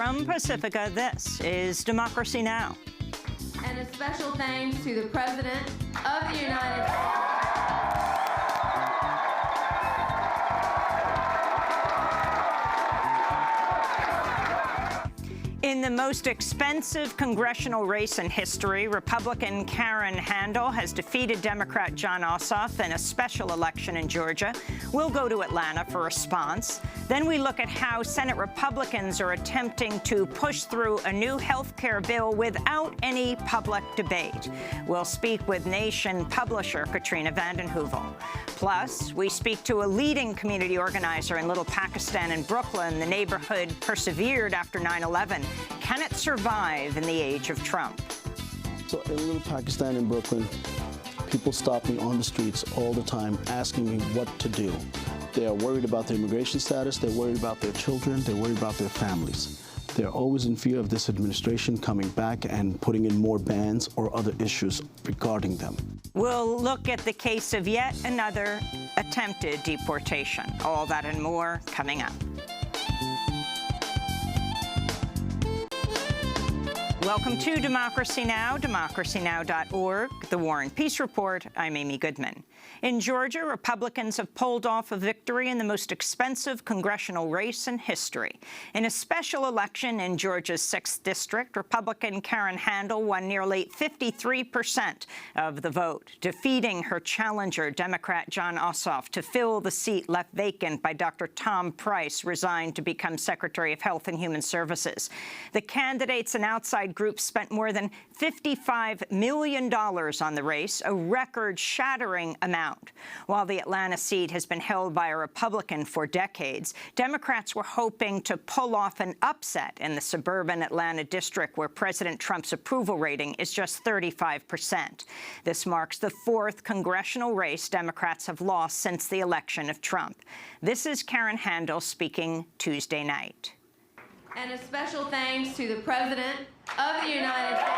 From Pacifica, this is Democracy Now! And a special thanks to the President of the United States. In the most expensive congressional race in history, Republican Karen Handel has defeated Democrat Jon Ossoff in a special election in Georgia. We'll go to Atlanta for a response. Then we look at how Senate Republicans are attempting to push through a new health care bill without any public debate. We'll speak with Nation publisher Katrina vanden Heuvel. Plus, we speak to a leading community organizer in Little Pakistan in Brooklyn. The neighborhood persevered after 9/11. Can it survive in the age of Trump? So in Little Pakistan in Brooklyn, people stop me on the streets all the time asking me what to do. They are worried about their immigration status, they're worried about their children, they're worried about their families. They're always in fear of this administration coming back and putting in more bans or other issues regarding them. We'll look at the case of yet another attempted deportation. All that and more coming up. Welcome to Democracy Now!, democracynow.org, The War and Peace Report. I'm Amy Goodman. In Georgia, Republicans have pulled off a victory in the most expensive congressional race in history. In a special election in Georgia's 6th district, Republican Karen Handel won nearly 53% of the vote, defeating her challenger, Democrat Jon Ossoff, to fill the seat left vacant by Dr. Tom Price, resigned to become Secretary of Health and Human Services. The candidates and outside groups spent more than $55 million on the race, a record-shattering amount. While the Atlanta seat has been held by a Republican for decades, Democrats were hoping to pull off an upset in the suburban Atlanta district where President Trump's approval rating is just 35%. This marks the 4th congressional race Democrats have lost since the election of Trump. This is Karen Handel speaking Tuesday night. And a special thanks to the President of the United States.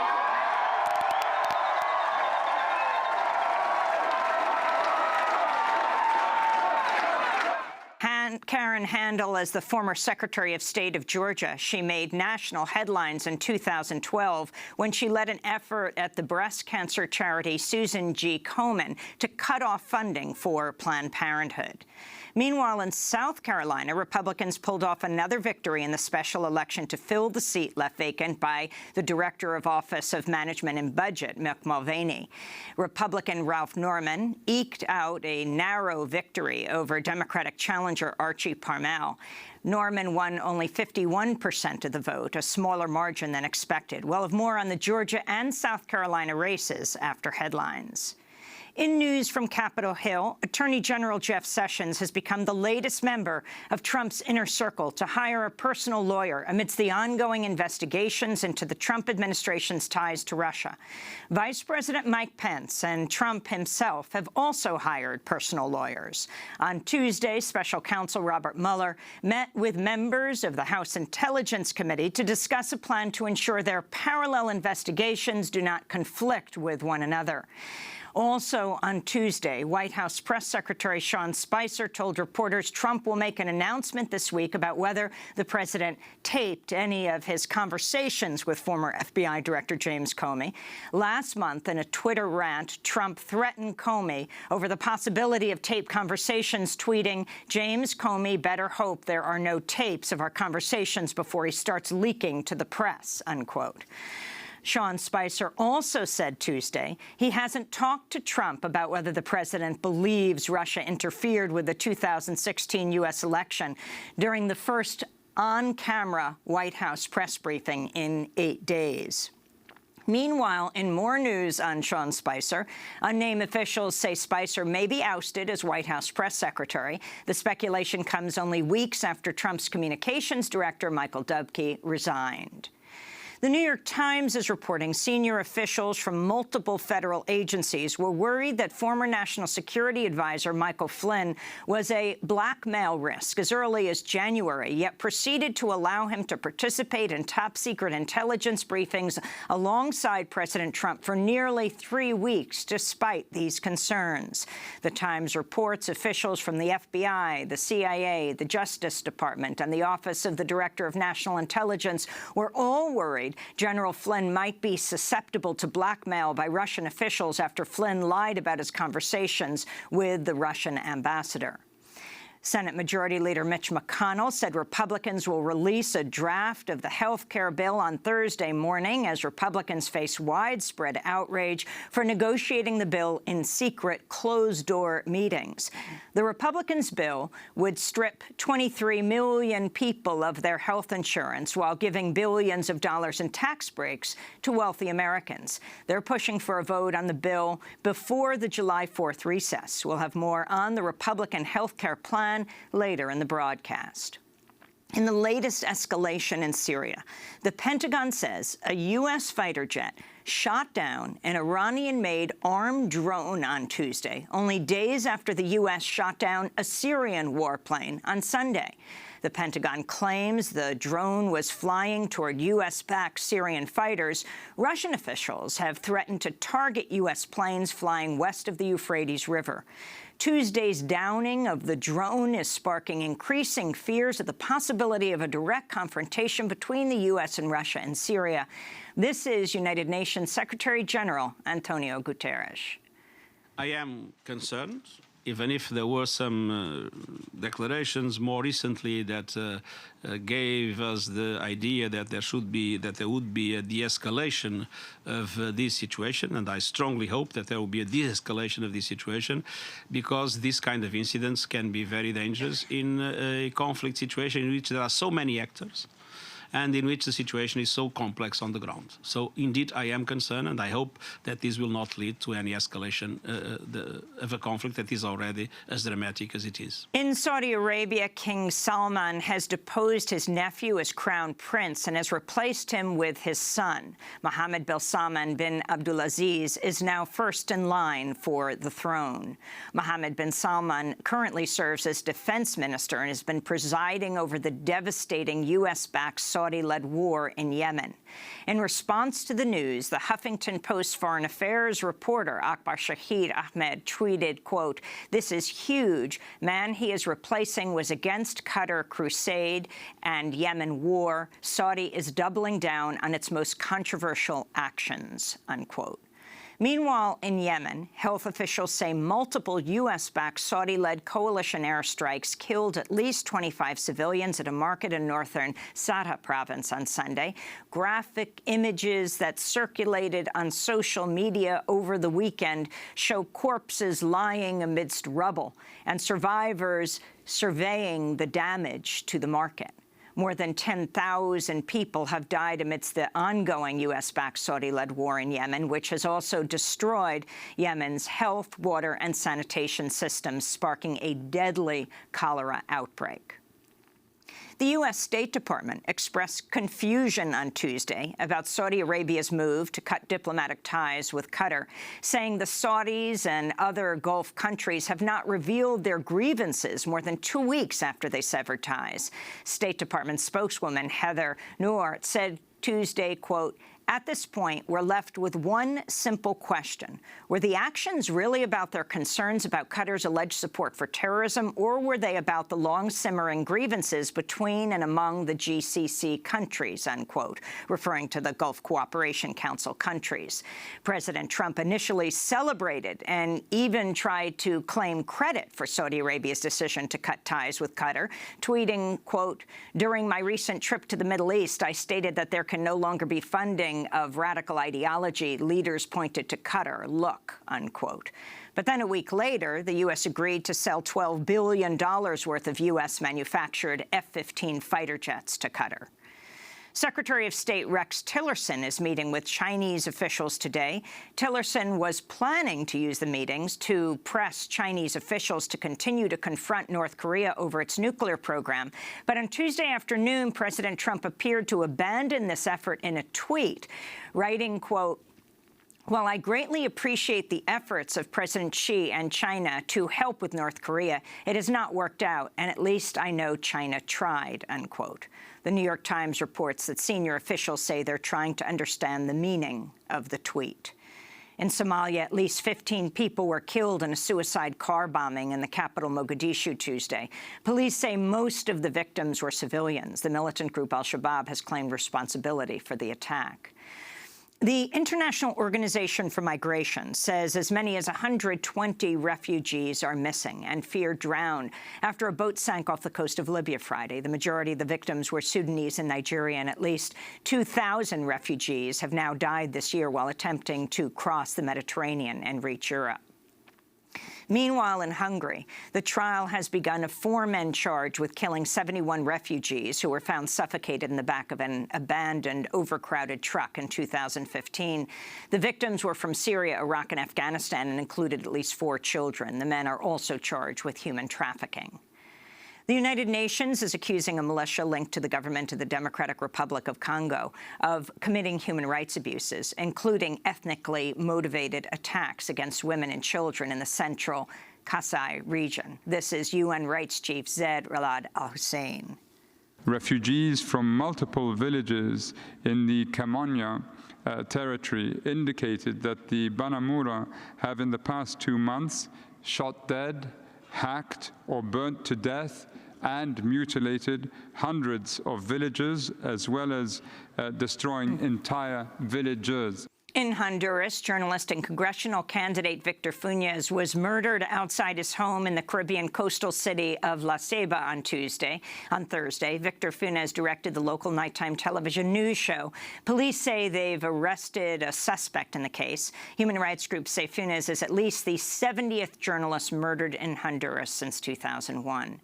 Karen Handel, as the former Secretary of State of Georgia, she made national headlines in 2012 when she led an effort at the breast cancer charity Susan G. Komen to cut off funding for Planned Parenthood. Meanwhile, in South Carolina, Republicans pulled off another victory in the special election to fill the seat left vacant by the Director of Office of Management and Budget, Mick Mulvaney. Republican Ralph Norman eked out a narrow victory over Democratic challenger Archie Parnell. Norman won only 51% of the vote, a smaller margin than expected. We'll have more on the Georgia and South Carolina races after headlines. In news from Capitol Hill, Attorney General Jeff Sessions has become the latest member of Trump's inner circle to hire a personal lawyer amidst the ongoing investigations into the Trump administration's ties to Russia. Vice President Mike Pence and Trump himself have also hired personal lawyers. On Tuesday, Special Counsel Robert Mueller met with members of the House Intelligence Committee to discuss a plan to ensure their parallel investigations do not conflict with one another. Also on Tuesday, White House Press Secretary Sean Spicer told reporters Trump will make an announcement this week about whether the president taped any of his conversations with former FBI Director James Comey. Last month, in a Twitter rant, Trump threatened Comey over the possibility of taped conversations, tweeting, "James Comey better hope there are no tapes of our conversations before he starts leaking to the press," unquote. Sean Spicer also said Tuesday he hasn't talked to Trump about whether the president believes Russia interfered with the 2016 U.S. election during the first on-camera White House press briefing in 8 days. Meanwhile, in more news on Sean Spicer, unnamed officials say Spicer may be ousted as White House press secretary. The speculation comes only weeks after Trump's communications director, Michael Dubke, resigned. The New York Times is reporting senior officials from multiple federal agencies were worried that former National Security Advisor Michael Flynn was a blackmail risk as early as January, yet proceeded to allow him to participate in top-secret intelligence briefings alongside President Trump for nearly 3 weeks, despite these concerns. The Times reports officials from the FBI, the CIA, the Justice Department, and the Office of the Director of National Intelligence were all worried General Flynn might be susceptible to blackmail by Russian officials after Flynn lied about his conversations with the Russian ambassador. Senate Majority Leader Mitch McConnell said Republicans will release a draft of the health care bill on Thursday morning as Republicans face widespread outrage for negotiating the bill in secret, closed-door meetings. The Republicans' bill would strip 23 million people of their health insurance while giving billions of dollars in tax breaks to wealthy Americans. They're pushing for a vote on the bill before the July 4th recess. We'll have more on the Republican health care plan later in the broadcast. In the latest escalation in Syria, the Pentagon says a U.S. fighter jet shot down an Iranian-made armed drone on Tuesday, only days after the U.S. shot down a Syrian warplane on Sunday. The Pentagon claims the drone was flying toward U.S.-backed Syrian fighters. Russian officials have threatened to target U.S. planes flying west of the Euphrates River. Tuesday's downing of the drone is sparking increasing fears of the possibility of a direct confrontation between the U.S. and Russia in Syria. This is United Nations Secretary General Antonio Guterres. I am concerned, even if there were some declarations more recently that gave us the idea that there would be a de-escalation of this situation, and I strongly hope that there will be a de-escalation of this situation, because these kind of incidents can be very dangerous in a conflict situation in which there are so many actors and in which the situation is so complex on the ground. So indeed, I am concerned, and I hope that this will not lead to any escalation of a conflict that is already as dramatic as it is. In Saudi Arabia, King Salman has deposed his nephew as crown prince and has replaced him with his son. Mohammed bin Salman bin Abdulaziz is now first in line for the throne. Mohammed bin Salman currently serves as defense minister and has been presiding over the devastating U.S.-backed Saudi-led war in Yemen. In response to the news, the Huffington Post foreign affairs reporter Akbar Shahid Ahmed tweeted, quote, "This is huge. Man he is replacing was against Qatar crusade and Yemen war. Saudi is doubling down on its most controversial actions," unquote. Meanwhile, in Yemen, health officials say multiple U.S.-backed Saudi-led coalition airstrikes killed at least 25 civilians at a market in northern Sa'da province on Sunday. Graphic images that circulated on social media over the weekend show corpses lying amidst rubble and survivors surveying the damage to the market. More than 10,000 people have died amidst the ongoing U.S.-backed Saudi-led war in Yemen, which has also destroyed Yemen's health, water, and sanitation systems, sparking a deadly cholera outbreak. The U.S. State Department expressed confusion on Tuesday about Saudi Arabia's move to cut diplomatic ties with Qatar, saying the Saudis and other Gulf countries have not revealed their grievances more than 2 weeks after they severed ties. State Department spokeswoman Heather Nauert said Tuesday, quote, "At this point, we're left with one simple question. Were the actions really about their concerns about Qatar's alleged support for terrorism, or were they about the long-simmering grievances between and among the GCC countries," unquote, referring to the Gulf Cooperation Council countries. President Trump initially celebrated and even tried to claim credit for Saudi Arabia's decision to cut ties with Qatar, tweeting, quote, "During my recent trip to the Middle East, I stated that there can no longer be funding of radical ideology. Leaders pointed to Qatar. Look," unquote. But then a week later, the U.S. agreed to sell $12 billion worth of U.S.-manufactured F-15 fighter jets to Qatar. Secretary of State Rex Tillerson is meeting with Chinese officials today. Tillerson was planning to use the meetings to press Chinese officials to continue to confront North Korea over its nuclear program. But on Tuesday afternoon, President Trump appeared to abandon this effort in a tweet, writing, quote, "While I greatly appreciate the efforts of President Xi and China to help with North Korea, it has not worked out, and at least I know China tried," unquote. The New York Times reports that senior officials say they're trying to understand the meaning of the tweet. In Somalia, at least 15 people were killed in a suicide car bombing in the capital Mogadishu Tuesday. Police say most of the victims were civilians. The militant group al-Shabaab has claimed responsibility for the attack. The International Organization for Migration says as many as 120 refugees are missing and feared drowned after a boat sank off the coast of Libya Friday. The majority of the victims were Sudanese and Nigerian. At least 2,000 refugees have now died this year while attempting to cross the Mediterranean and reach Europe. Meanwhile, in Hungary, the trial has begun of 4 men charged with killing 71 refugees who were found suffocated in the back of an abandoned, overcrowded truck in 2015. The victims were from Syria, Iraq, and Afghanistan and included at least 4 children. The men are also charged with human trafficking. The United Nations is accusing a militia linked to the government of the Democratic Republic of Congo of committing human rights abuses, including ethnically motivated attacks against women and children in the central Kasai region. This is UN Rights Chief Zeid Ra'ad al-Hussein. Refugees from multiple villages in the Kamonya territory indicated that the Banamura have in the past 2 months shot dead, hacked or burnt to death and mutilated hundreds of villagers, as well as destroying entire villages. In Honduras, journalist and congressional candidate Victor Funes was murdered outside his home in the Caribbean coastal city of La Ceiba on Thursday. Victor Funes directed the local nighttime television news show. Police say they've arrested a suspect in the case. Human rights groups say Funes is at least the 70th journalist murdered in Honduras since 2001.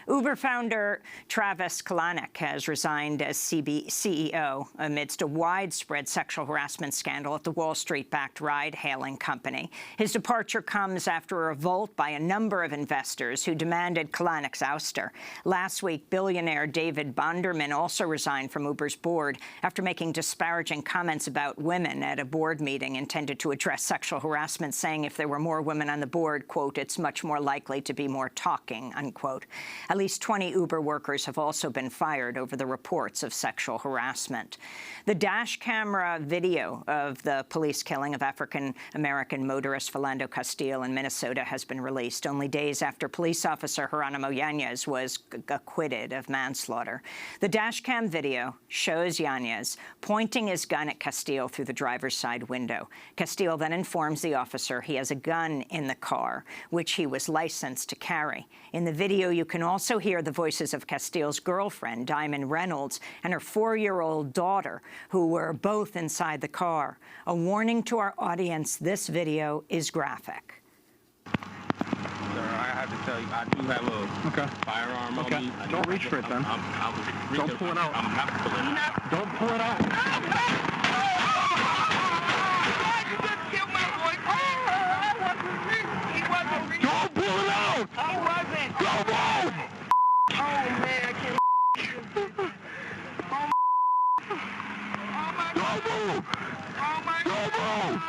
Uber founder Travis Kalanick has resigned as CEO amidst a widespread sexual harassment scandal at the Wall Street-backed ride-hailing company. His departure comes after a revolt by a number of investors who demanded Kalanick's ouster. Last week, billionaire David Bonderman also resigned from Uber's board after making disparaging comments about women at a board meeting intended to address sexual harassment, saying if there were more women on the board, quote, it's much more likely to be more talking, unquote. At least 20 Uber workers have also been fired over the reports of sexual harassment. The dash camera video of the police killing of African-American motorist Philando Castile in Minnesota has been released only days after police officer Geronimo Yanez was acquitted of manslaughter. The dash cam video shows Yanez pointing his gun at Castile through the driver's side window. Castile then informs the officer he has a gun in the car, which he was licensed to carry. In the video, you can also hear the voices of Castile's girlfriend, Diamond Reynolds, and her 4-year-old daughter, who were both inside the car. A warning to our audience, this video is graphic. Sir, I have to tell you, I do have a firearm on me. Don't reach for it, then. Don't pull it out. I'm not pulling it out. Don't pull it out. You just killed my boy. He wasn't reaching. Don't pull it out. He wasn't. Don't move. Oh, man, I can't. Don't move. Oh, my Don't God. move.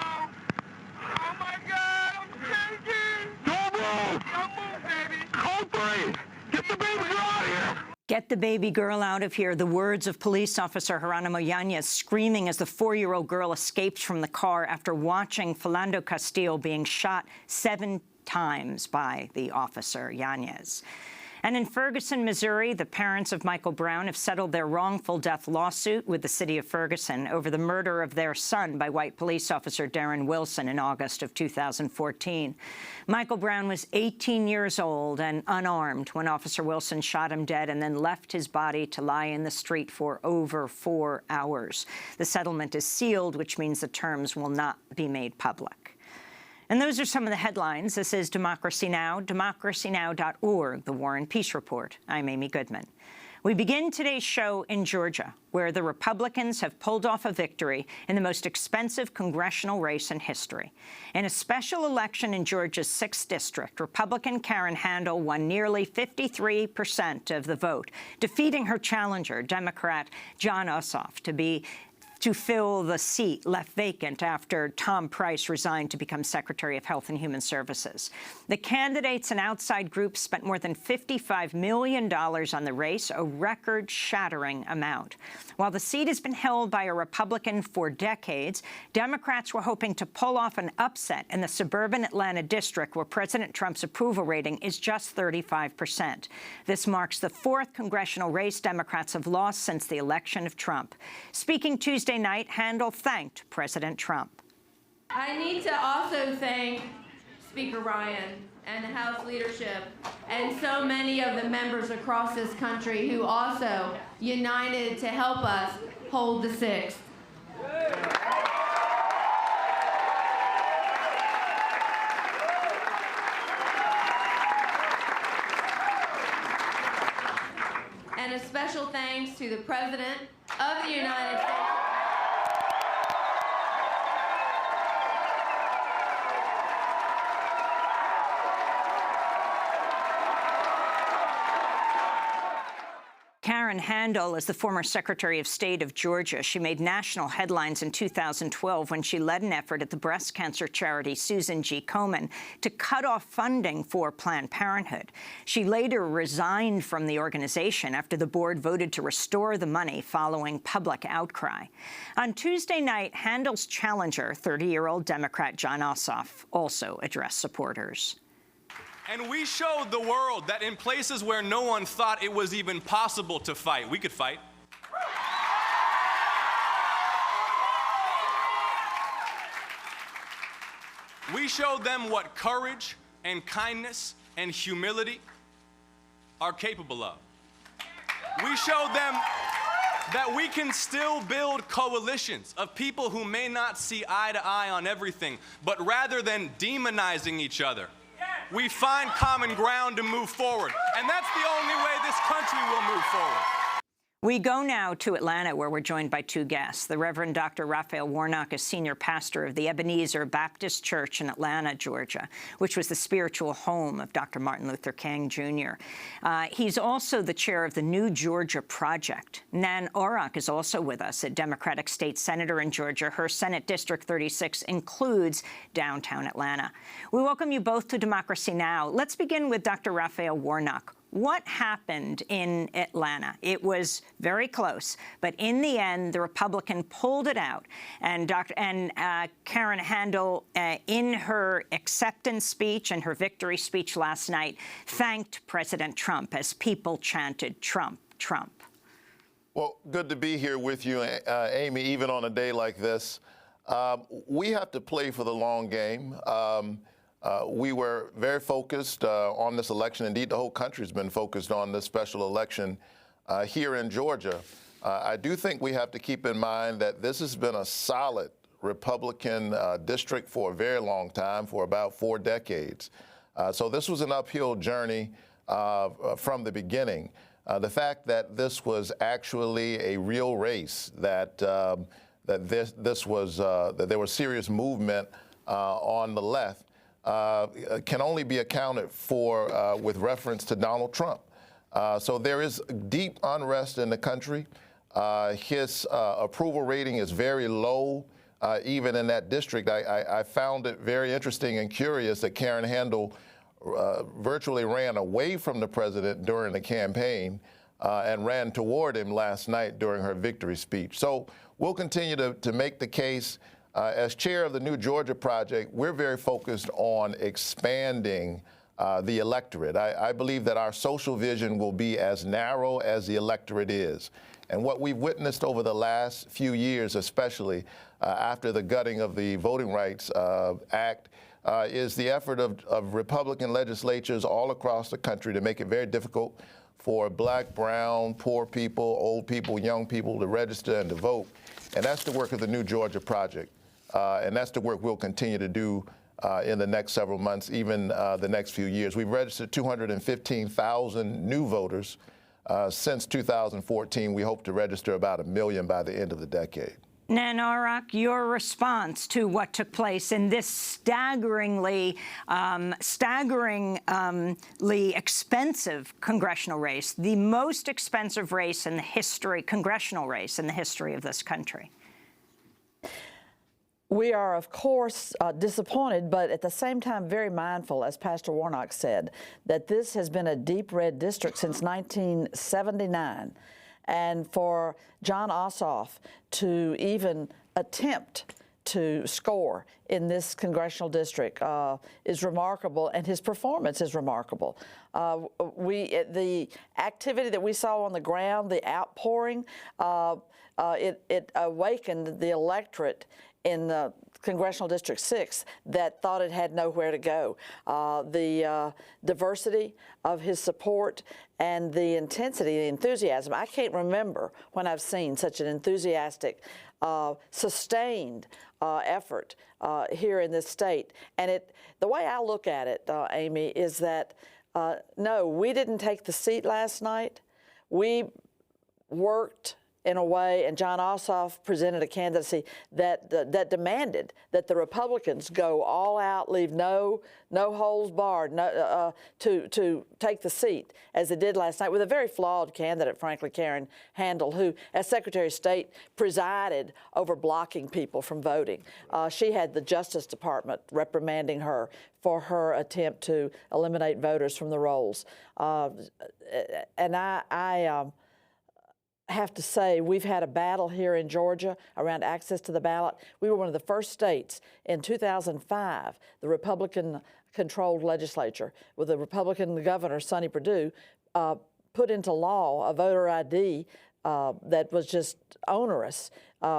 Oh, my God. I'm shaking. Don't move. Don't move, baby. Code 3. Get the baby girl out of here. Get the baby girl out of here. The words of police officer Geronimo Yanez screaming as the 4-year-old girl escaped from the car after watching Philando Castile being shot 7 times by the officer Yanez. And in Ferguson, Missouri, the parents of Michael Brown have settled their wrongful death lawsuit with the city of Ferguson over the murder of their son by white police officer Darren Wilson in August of 2014. Michael Brown was 18 years old and unarmed when Officer Wilson shot him dead and then left his body to lie in the street for over 4 hours. The settlement is sealed, which means the terms will not be made public. And those are some of the headlines. This is Democracy Now!, democracynow.org, the War and Peace Report. I'm Amy Goodman. We begin today's show in Georgia, where the Republicans have pulled off a victory in the most expensive congressional race in history. In a special election in Georgia's 6th district, Republican Karen Handel won nearly 53% of the vote, defeating her challenger, Democrat Jon Ossoff, to fill the seat left vacant after Tom Price resigned to become Secretary of Health and Human Services. The candidates and outside groups spent more than $55 million on the race, a record-shattering amount. While the seat has been held by a Republican for decades, Democrats were hoping to pull off an upset in the suburban Atlanta district, where President Trump's approval rating is just 35%. This marks the 4th congressional race Democrats have lost since the election of Trump. Speaking Tuesday night, Handel thanked President Trump. I need to also thank Speaker Ryan and the House leadership and so many of the members across this country who also united to help us hold the 6th. And a special thanks to the President of the United States. Karen Handel is the former Secretary of State of Georgia. She made national headlines in 2012 when she led an effort at the breast cancer charity Susan G. Komen to cut off funding for Planned Parenthood. She later resigned from the organization after the board voted to restore the money following public outcry. On Tuesday night, Handel's challenger, 30-year-old Democrat Jon Ossoff, also addressed supporters. And we showed the world that in places where no one thought it was even possible to fight, we could fight. We showed them what courage and kindness and humility are capable of. We showed them that we can still build coalitions of people who may not see eye to eye on everything, but rather than demonizing each other, we find common ground to move forward. And that's the only way this country will move forward. We go now to Atlanta, where we're joined by 2 guests. The Reverend Dr. Raphael Warnock is senior pastor of the Ebenezer Baptist Church in Atlanta, Georgia, which was the spiritual home of Dr. Martin Luther King, Jr. He's also the chair of the New Georgia Project. Nan Orrock is also with us, a Democratic state senator in Georgia. Her Senate District 36 includes downtown Atlanta. We welcome you both to Democracy Now! Let's begin with Dr. Raphael Warnock. What happened in Atlanta? It was very close, but in the end, the Republican pulled it out. And Karen Handel, in her acceptance speech and her victory speech last night, thanked President Trump as people chanted, "Trump, Trump." Well, good to be here with you, Amy, even on a day like this. We have to play for the long game. We were very focused on this election. Indeed, the whole country's been focused on this special election here in Georgia. I do think we have to keep in mind that this has been a solid Republican district for a very long time, for about 4 decades. So this was an uphill journey from the beginning. The fact that this was actually a real race, that there was serious movement on the left, can only be accounted for with reference to Donald Trump. So there is deep unrest in the country. His approval rating is very low, even in that district. I found it very interesting and curious that Karen Handel virtually ran away from the president during the campaign and ran toward him last night during her victory speech. So we'll continue to make the case. As chair of the New Georgia Project, we're very focused on expanding the electorate. I believe that our social vision will be as narrow as the electorate is. And what we've witnessed over the last few years, especially after the gutting of the Voting Rights Act, is the effort of Republican legislatures all across the country to make it very difficult for black, brown, poor people, old people, young people to register and to vote. And that's the work of the New Georgia Project. And that's the work we'll continue to do in the next several months, even the next few years. We've registered 215,000 new voters Since 2014, we hope to register about 1 million by the end of the decade. Nanaruk, your response to what took place in this staggeringly expensive congressional race, the most expensive race in the history, congressional race in the history of this country? We are, of course, disappointed, but at the same time very mindful, as Pastor Warnock said, that this has been a deep red district since 1979. And for Jon Ossoff to even attempt to score in this congressional district is remarkable, and his performance is remarkable. The activity that we saw on the ground, the outpouring, it awakened the electorate in the Congressional District 6 that thought it had nowhere to go. The diversity of his support and the intensity, the enthusiasm. I can't remember when I've seen such an enthusiastic, sustained effort here in this state. And the way I look at it, Amy, is that no, we didn't take the seat last night. We worked in a way, and Jon Ossoff presented a candidacy that demanded that the Republicans go all out, leave no holes barred, to take the seat, as they did last night, with a very flawed candidate, frankly, Karen Handel, who, as Secretary of State, presided over blocking people from voting. She had the Justice Department reprimanding her for her attempt to eliminate voters from the rolls. And I have to say, we've had a battle here in Georgia around access to the ballot. We were one of the first states in 2005, the Republican-controlled legislature, with the Republican governor, Sonny Perdue, put into law a voter ID that was just onerous.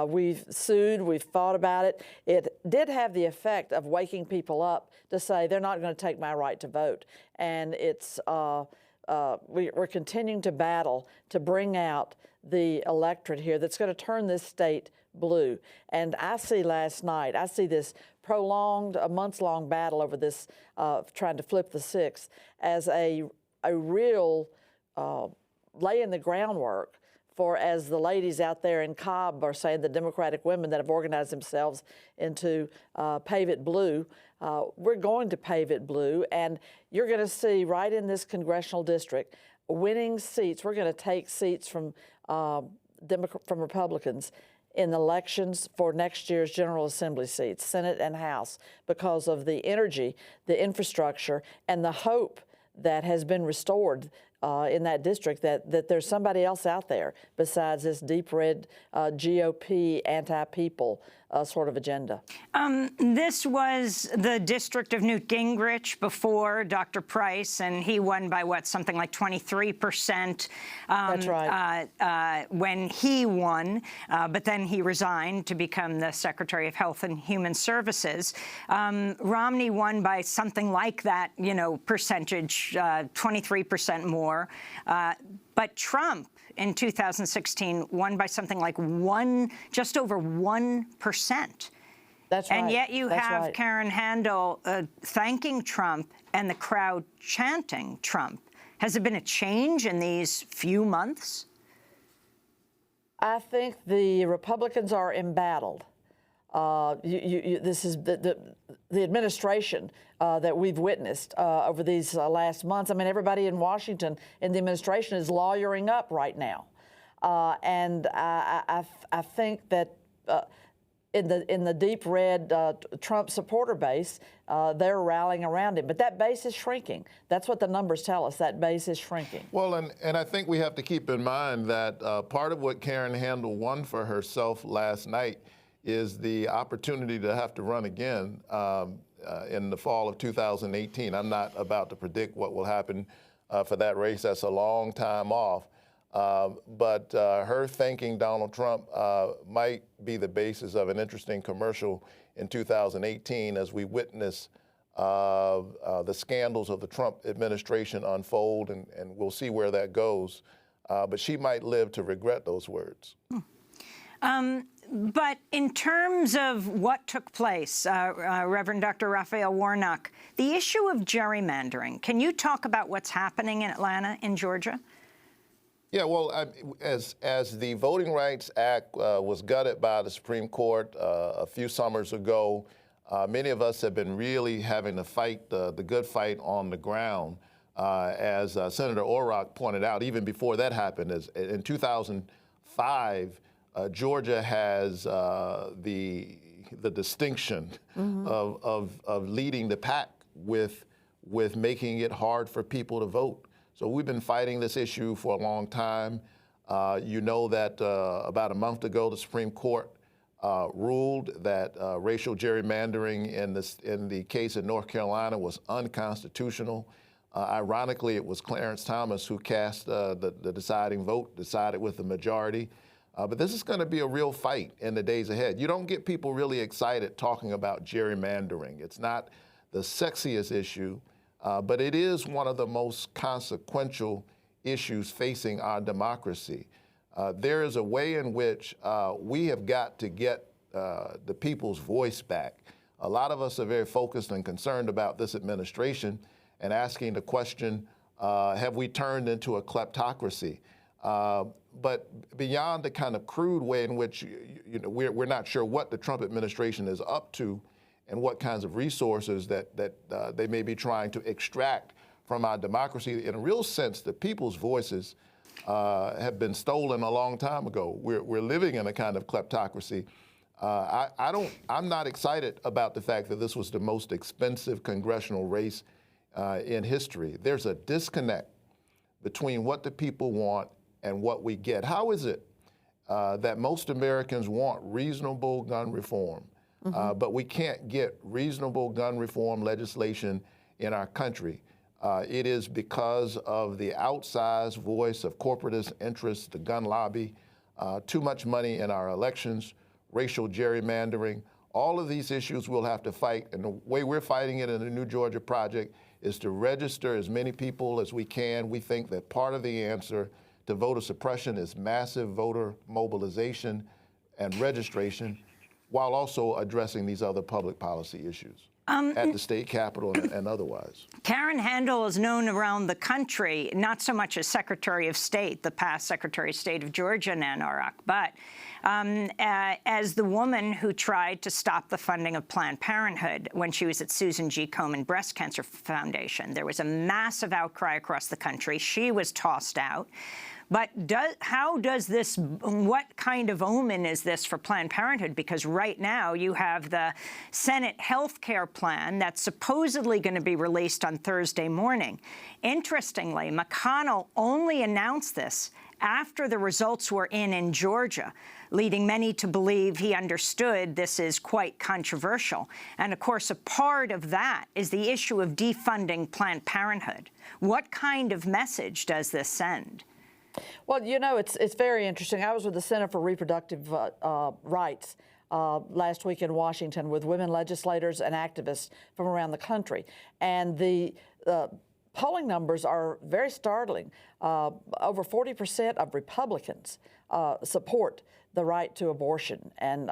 We've sued, we've fought about it. It did have the effect of waking people up to say, they're not going to take my right to vote. And it's we're continuing to battle to bring out the electorate here that's going to turn this state blue. And I see last night, I see this prolonged, a months-long battle over this, trying to flip the 6th, as a real laying the groundwork for, as the ladies out there in Cobb are saying, the Democratic women that have organized themselves into Pave It Blue. We're going to pave it blue, and you're going to see right in this congressional district winning seats. We're going to take seats from Republicans in elections for next year's General Assembly seats, Senate and House, because of the energy, the infrastructure, and the hope that has been restored in that district, that there's somebody else out there besides this deep red GOP anti-people sort of agenda. This was the district of Newt Gingrich before Dr. Price, and he won by, what, something like 23%. That's right. When he won, but then he resigned to become the Secretary of Health and Human Services. Romney won by something like that, percentage, 23% more. But Trump in 2016 won by something like just over 1%. That's right. And yet you That's have right. Karen Handel thanking Trump and the crowd chanting Trump. Has there been a change in these few months? I think the Republicans are embattled. This is the administration that we've witnessed over these last months. I mean, everybody in Washington in the administration is lawyering up right now, and I think that in the deep red Trump supporter base, they're rallying around him. But that base is shrinking. That's what the numbers tell us. That base is shrinking. Well, and I think we have to keep in mind that part of what Karen Handel won for herself last night is the opportunity to have to run again in the fall of 2018. I'm not about to predict what will happen for that race. That's a long time off. But her thanking Donald Trump might be the basis of an interesting commercial in 2018 as we witness the scandals of the Trump administration unfold, and we'll see where that goes. But she might live to regret those words. But in terms of what took place, Reverend Dr. Raphael Warnock, the issue of gerrymandering, can you talk about what's happening in Atlanta, in Georgia? Yeah, well, as the Voting Rights Act was gutted by the Supreme Court a few summers ago, many of us have been really having to fight the good fight on the ground. As Senator Orrock pointed out, even before that happened, in 2005, Georgia has the distinction of leading the pack with making it hard for people to vote. So we've been fighting this issue for a long time. You know that about a month ago, the Supreme Court ruled that racial gerrymandering in the case in North Carolina was unconstitutional. Ironically, it was Clarence Thomas who cast the deciding vote, decided with the majority. But this is going to be a real fight in the days ahead. You don't get people really excited talking about gerrymandering. It's not the sexiest issue, but it is one of the most consequential issues facing our democracy. There is a way in which we have got to get the people's voice back. A lot of us are very focused and concerned about this administration and asking the question, have we turned into a kleptocracy? But beyond the kind of crude way in which we're not sure what the Trump administration is up to and what kinds of resources that they may be trying to extract from our democracy, in a real sense, the people's voices have been stolen a long time ago. We're living in a kind of kleptocracy. I'm not excited about the fact that this was the most expensive congressional race in history. There's a disconnect between what the people want and what we get. How is it that most Americans want reasonable gun reform, but we can't get reasonable gun reform legislation in our country? It is because of the outsized voice of corporatist interests, the gun lobby, too much money in our elections, racial gerrymandering. All of these issues we'll have to fight, and the way we're fighting it in the New Georgia Project is to register as many people as we can. We think that part of the answer to voter suppression is massive voter mobilization and registration, while also addressing these other public policy issues at the state capitol and otherwise. Karen Handel is known around the country, not so much as Secretary of State, the past Secretary of State of Georgia, Nan Orrock, but as the woman who tried to stop the funding of Planned Parenthood when she was at Susan G. Komen Breast Cancer Foundation. There was a massive outcry across the country. She was tossed out. But how does this, what kind of omen is this for Planned Parenthood? Because right now you have the Senate health care plan that's supposedly going to be released on Thursday morning. Interestingly, McConnell only announced this after the results were in Georgia, leading many to believe he understood this is quite controversial. And of course, a part of that is the issue of defunding Planned Parenthood. What kind of message does this send? Well, you know, it's very interesting. I was with the Center for Reproductive Rights last week in Washington with women legislators and activists from around the country. And the polling numbers are very startling. Over 40% of Republicans support the right to abortion and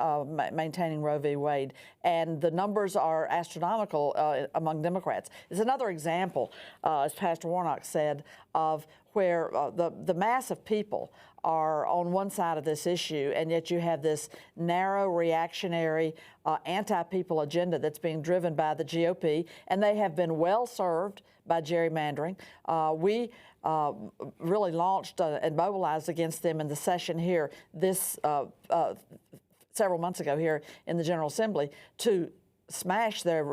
maintaining Roe v. Wade. And the numbers are astronomical among Democrats. It's another example, as Pastor Warnock said, of where the mass of people are on one side of this issue, and yet you have this narrow, reactionary, anti-people agenda that's being driven by the GOP, and they have been well served by gerrymandering. We really launched and mobilized against them in the session here this several months ago here in the General Assembly to smash their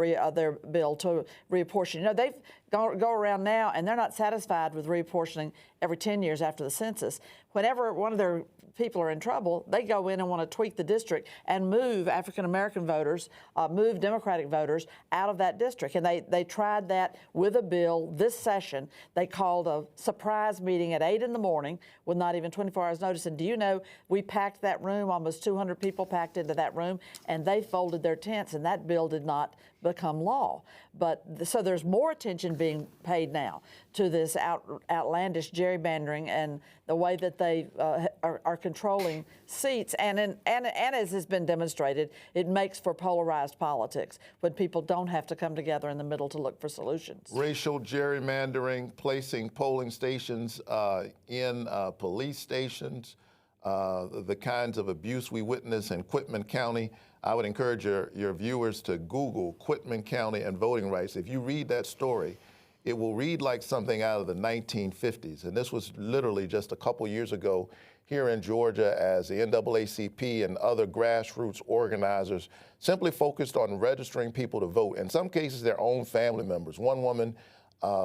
bill to reapportion. You know, they've go around now and they're not satisfied with reapportioning every 10 years after the census. Whenever one of their people are in trouble, they go in and want to tweak the district and move African-American voters, move Democratic voters out of that district. And they tried that with a bill this session. They called a surprise meeting at 8 in the morning with not even 24 hours notice. And do you know, we packed that room, almost 200 people packed into that room, and they folded their tents, and that bill did not become law. But so there's more attention being paid now to this outlandish gerrymandering and the way that they are controlling seats. And as has been demonstrated, it makes for polarized politics when people don't have to come together in the middle to look for solutions. Racial gerrymandering, placing polling stations in police stations, the kinds of abuse we witness in Quitman County. I would encourage your viewers to Google Quitman County and voting rights. If you read that story, it will read like something out of the 1950s. And this was literally just a couple years ago here in Georgia, as the NAACP and other grassroots organizers simply focused on registering people to vote. In some cases, their own family members. One woman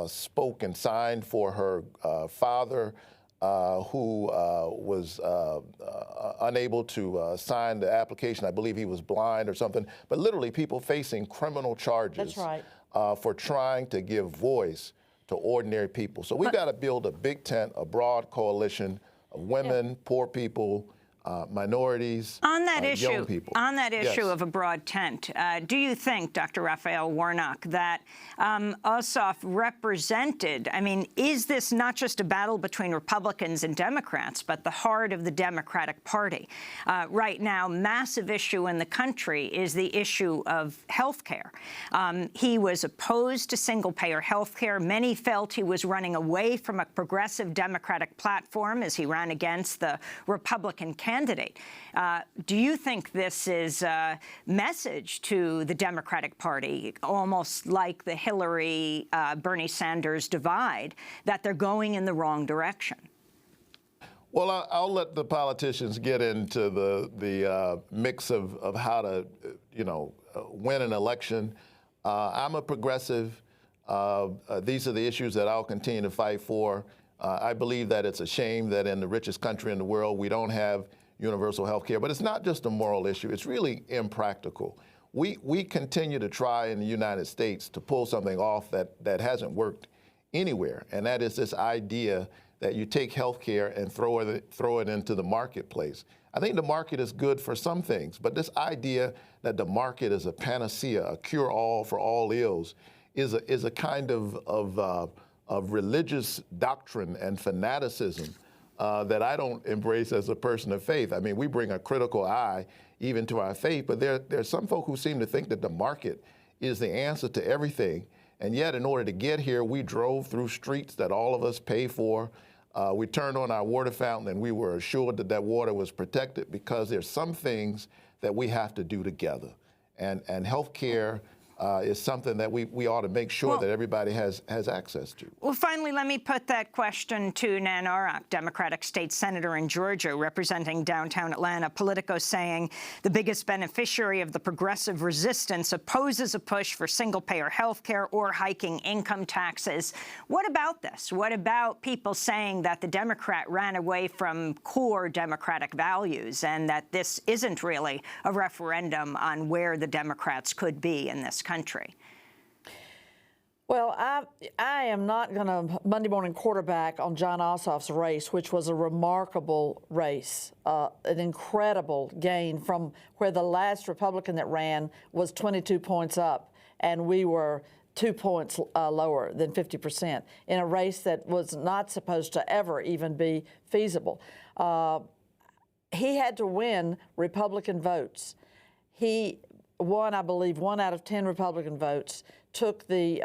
spoke and signed for her father, who was unable to sign the application. I believe he was blind or something. But literally, people facing criminal charges. That's right. For trying to give voice to ordinary people. So we've got to build a big tent, a broad coalition of women, poor people, minorities, on that issue, young people. On that issue Yes. of a broad tent, do you think, Dr. Raphael Warnock, that Ossoff represented, I mean, is this not just a battle between Republicans and Democrats, but the heart of the Democratic Party? Right now, massive issue in the country is the issue of health care. He was opposed to single-payer health care. Many felt he was running away from a progressive Democratic platform as he ran against the Republican candidate. Do you think this is a message to the Democratic Party, almost like the Hillary-Bernie Sanders divide, that they're going in the wrong direction? Well, I'll let the politicians get into the mix of how to, win an election. I'm a progressive. These are the issues that I'll continue to fight for. I believe that it's a shame that in the richest country in the world, we don't have universal health care. But it's not just a moral issue. It's really impractical. We continue to try in the United States to pull something off that hasn't worked anywhere, and that is this idea that you take health care and throw it into the marketplace. I think the market is good for some things, but this idea that the market is a panacea, a cure-all for all ills, is a kind of religious doctrine and fanaticism that I don't embrace as a person of faith. I mean, we bring a critical eye even to our faith, but there's some folk who seem to think that the market is the answer to everything. And yet, in order to get here, we drove through streets that all of us pay for. We turned on our water fountain, and we were assured that that water was protected, because there's some things that we have to do together. And health care is something that we ought to make sure that everybody has access to. Well, finally, let me put that question to Nan Arok, Democratic state senator in Georgia, representing downtown Atlanta. Politico saying the biggest beneficiary of the progressive resistance opposes a push for single-payer health care or hiking income taxes. What about this? What about people saying that the Democrat ran away from core Democratic values and that this isn't really a referendum on where the Democrats could be in this country? Well, I am not going to Monday morning quarterback on John Ossoff's race, which was a remarkable race, an incredible gain from where the last Republican that ran was 22 points up, and we were 2 points lower than 50% in a race that was not supposed to ever even be feasible. He had to win Republican votes. He won, I believe, 1 out of 10 Republican votes, took the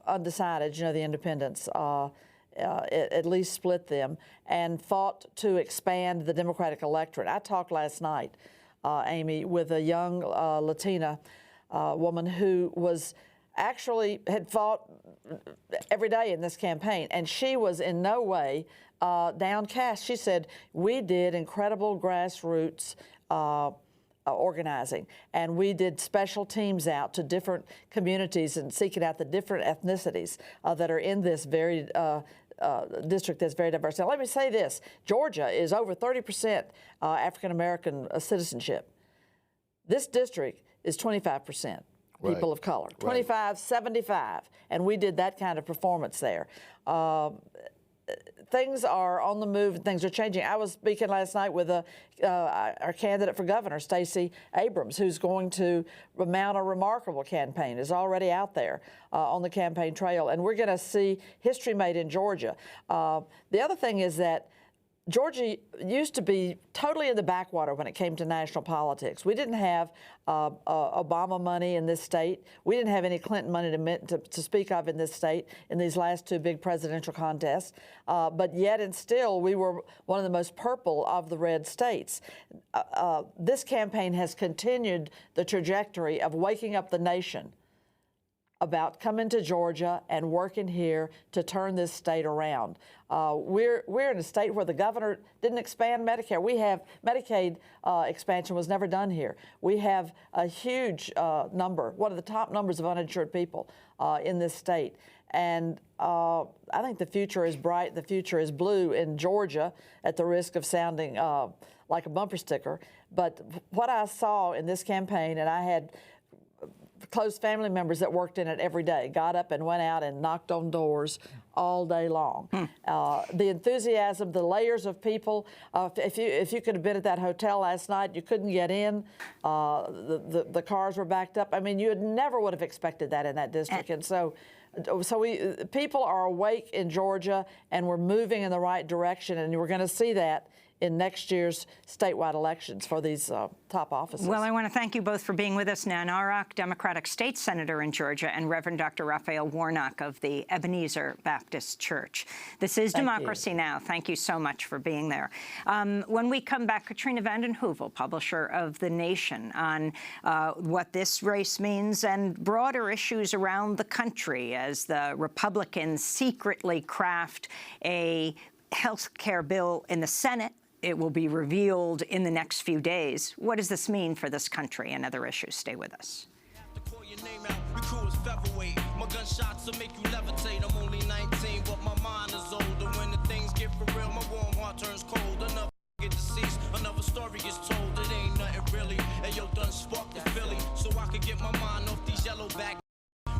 undecided, the independents, at least split them, and fought to expand the Democratic electorate. I talked last night, Amy, with a young Latina woman who had fought every day in this campaign, and she was in no way downcast. She said, we did incredible grassroots organizing, and we did special teams out to different communities and seeking out the different ethnicities that are in this very district that's very diverse. Now, let me say this. Georgia is over 30% African-American citizenship. This district is 25% people of color, 25, 75, and we did that kind of performance there. things are on the move and things are changing. I was speaking last night with our candidate for governor, Stacey Abrams, who's going to mount a remarkable campaign, is already out there on the campaign trail. And we're going to see history made in Georgia. The other thing is that Georgia used to be totally in the backwater when it came to national politics. We didn't have Obama money in this state. We didn't have any Clinton money to speak of in this state in these last two big presidential contests. But yet and still, we were one of the most purple of the red states. This campaign has continued the trajectory of waking up the nation about coming to Georgia and working here to turn this state around. We're in a state where the governor didn't expand Medicare. We have Medicaid expansion was never done here. We have a huge number, one of the top numbers of uninsured people in this state. And I think the future is bright, the future is blue in Georgia, at the risk of sounding like a bumper sticker. But what I saw in this campaign, and I had close family members that worked in it every day, got up and went out and knocked on doors all day long. The enthusiasm, the layers of people. If you could have been at that hotel last night, you couldn't get in. The cars were backed up. I mean, you never would have expected that in that district. And so people are awake in Georgia, and we're moving in the right direction, and we're going to see that in next year's statewide elections for these top offices. Well, I want to thank you both for being with us. Nan Arok, Democratic State Senator in Georgia, and Reverend Dr. Raphael Warnock of the Ebenezer Baptist Church. This is Democracy Now! Thank you so much for being there. When we come back, Katrina vanden Heuvel, publisher of The Nation, on what this race means and broader issues around the country as the Republicans secretly craft a health care bill in the Senate. It will be revealed in the next few days. What does this mean for this country and other issues? Stay with us. My gunshots will make you levitate. I'm only 19, but my mind is older. When the things get for real, my warm heart turns cold. Another get deceased, another story is told. It ain't nothing really. And yo, done sparked the Philly, so I could get my mind off these yellow back.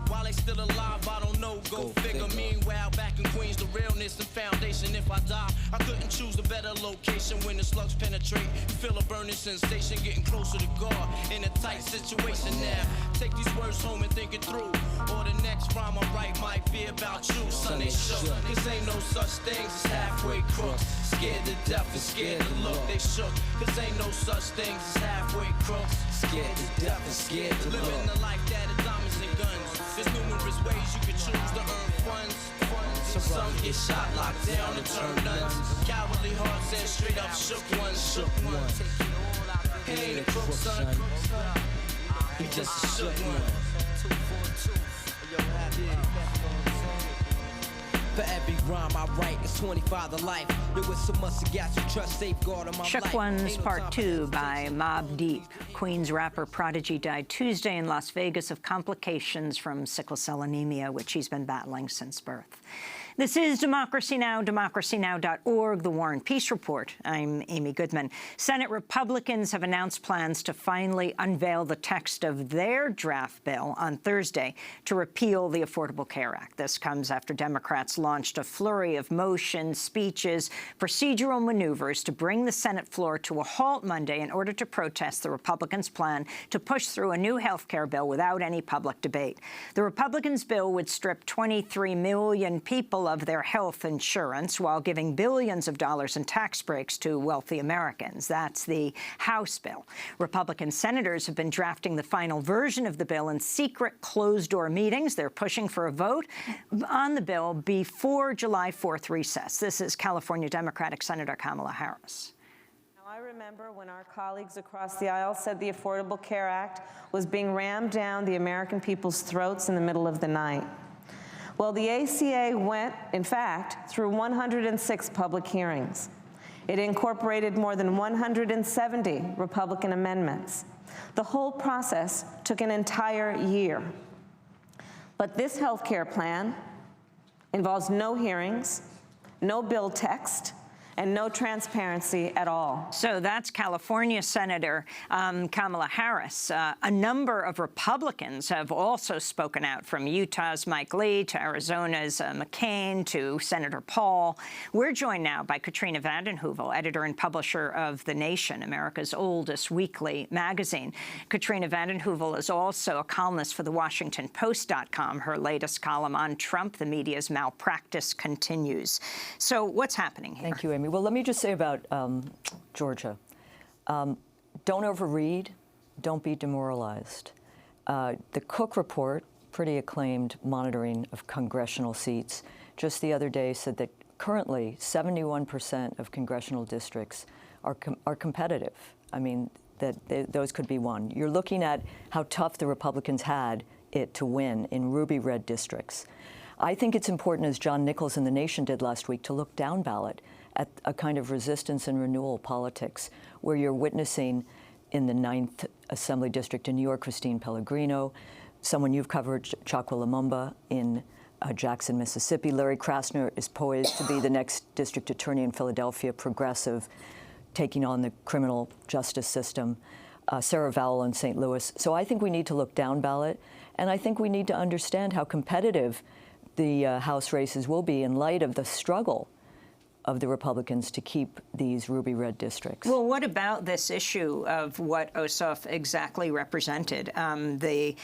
While they still alive, I don't know, go figure. Meanwhile, back in Queens, the realness and foundation. If I die, I couldn't choose a better location. When the slugs penetrate, feel a burning sensation, getting closer to God in a tight situation now. Take these words home and think it through, or the next rhyme I write might be about you. Son, they shook, cause ain't no such things as halfway crooks. Scared to death and scared to look, they shook, cause ain't no such things as halfway crooks. Scared to death and scared to look. Living the life that is diamonds and guns. There's numerous ways you can choose to earn funds. Some get shot, locked down, and turn nuns. Cowardly hearts and straight up shook ones. He ain't a crook, son. He just a shook one. For every rhyme I write, it's 25 to life. There was so much to gas you trust, safeguard on my life. Shook Ones Part 2 by Mobb Deep. Queens rapper Prodigy died Tuesday in Las Vegas of complications from sickle cell anemia, which he's been battling since birth. This is Democracy Now!, democracynow.org, The War and Peace Report. I'm Amy Goodman. Senate Republicans have announced plans to finally unveil the text of their draft bill on Thursday to repeal the Affordable Care Act. This comes after Democrats launched a flurry of motions, speeches, procedural maneuvers to bring the Senate floor to a halt Monday in order to protest the Republicans' plan to push through a new health care bill without any public debate. The Republicans' bill would strip 23 million people of their health insurance while giving billions of dollars in tax breaks to wealthy Americans. That's the House bill. Republican senators have been drafting the final version of the bill in secret closed-door meetings. They're pushing for a vote on the bill before July 4th recess. This is California Democratic Senator Kamala Harris. I remember when our colleagues across the aisle said the Affordable Care Act was being rammed down the American people's throats in the middle of the night. Well, the ACA went, in fact, through 106 public hearings. It incorporated more than 170 Republican amendments. The whole process took an entire year. But this health care plan involves no hearings, no bill text, and no transparency at all. So that's California Senator Kamala Harris. A number of Republicans have also spoken out, from Utah's Mike Lee to Arizona's McCain to Senator Paul. We're joined now by Katrina vanden Heuvel, editor and publisher of The Nation, America's oldest weekly magazine. Katrina vanden Heuvel is also a columnist for the WashingtonPost.com. Her latest column on Trump, the media's malpractice, continues. So what's happening here? Thank you, Amy. Well, let me just say about Georgia. Don't overread. Don't be demoralized. The Cook report, pretty acclaimed monitoring of congressional seats, just the other day said that currently 71% of congressional districts are competitive. I mean, those could be won. You're looking at how tough the Republicans had it to win in ruby red districts. I think it's important, as John Nichols in The Nation did last week, to look down ballot at a kind of resistance and renewal politics, where you're witnessing in the 9th Assembly District in New York, Christine Pellegrino, someone you've covered, Chokwe Lumumba in Jackson, Mississippi. Larry Krasner is poised to be the next district attorney in Philadelphia, progressive, taking on the criminal justice system. Sarah Vowell in St. Louis. So I think we need to look down ballot, and I think we need to understand how competitive the House races will be in light of the struggle of the Republicans to keep these ruby red districts. Well, what about this issue of what Ossoff exactly represented? The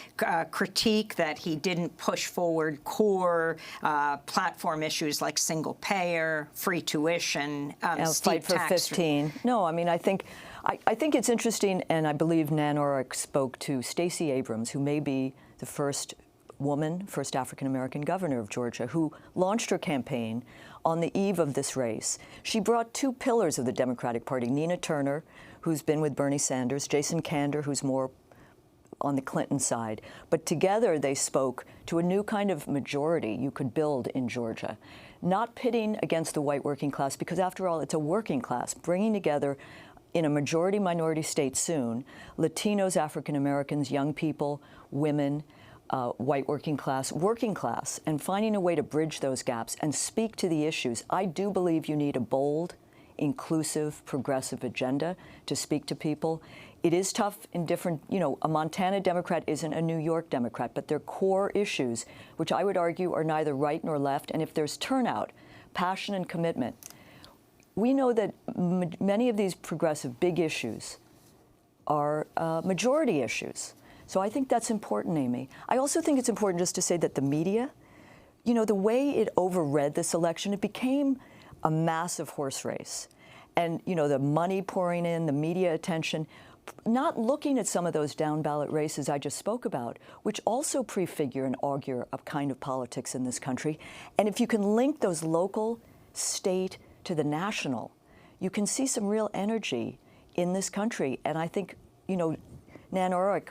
critique that he didn't push forward core platform issues like single payer, free tuition, Fight for 15. No, I mean, I think it's interesting, and I believe Nan Orrick spoke to Stacey Abrams, who may be the first African-American governor of Georgia, who launched her campaign on the eve of this race. She brought two pillars of the Democratic Party, Nina Turner, who's been with Bernie Sanders, Jason Kander, who's more on the Clinton side. But together they spoke to a new kind of majority you could build in Georgia, not pitting against the white working class, because after all, it's a working class, bringing together in a majority-minority state soon, Latinos, African-Americans, young people, women, white working class, and finding a way to bridge those gaps and speak to the issues. I do believe you need a bold, inclusive, progressive agenda to speak to people. It is tough in different, a Montana Democrat isn't a New York Democrat, but they're core issues, which I would argue are neither right nor left. And if there's turnout, passion, and commitment, we know that many of these progressive big issues are majority issues. So I think that's important, Amy. I also think it's important just to say that the media, the way it overread this election, it became a massive horse race. And, the money pouring in, the media attention, not looking at some of those down ballot races I just spoke about, which also prefigure and augur a kind of politics in this country. And if you can link those local, state to the national, you can see some real energy in this country. And I think, Nan Orrick,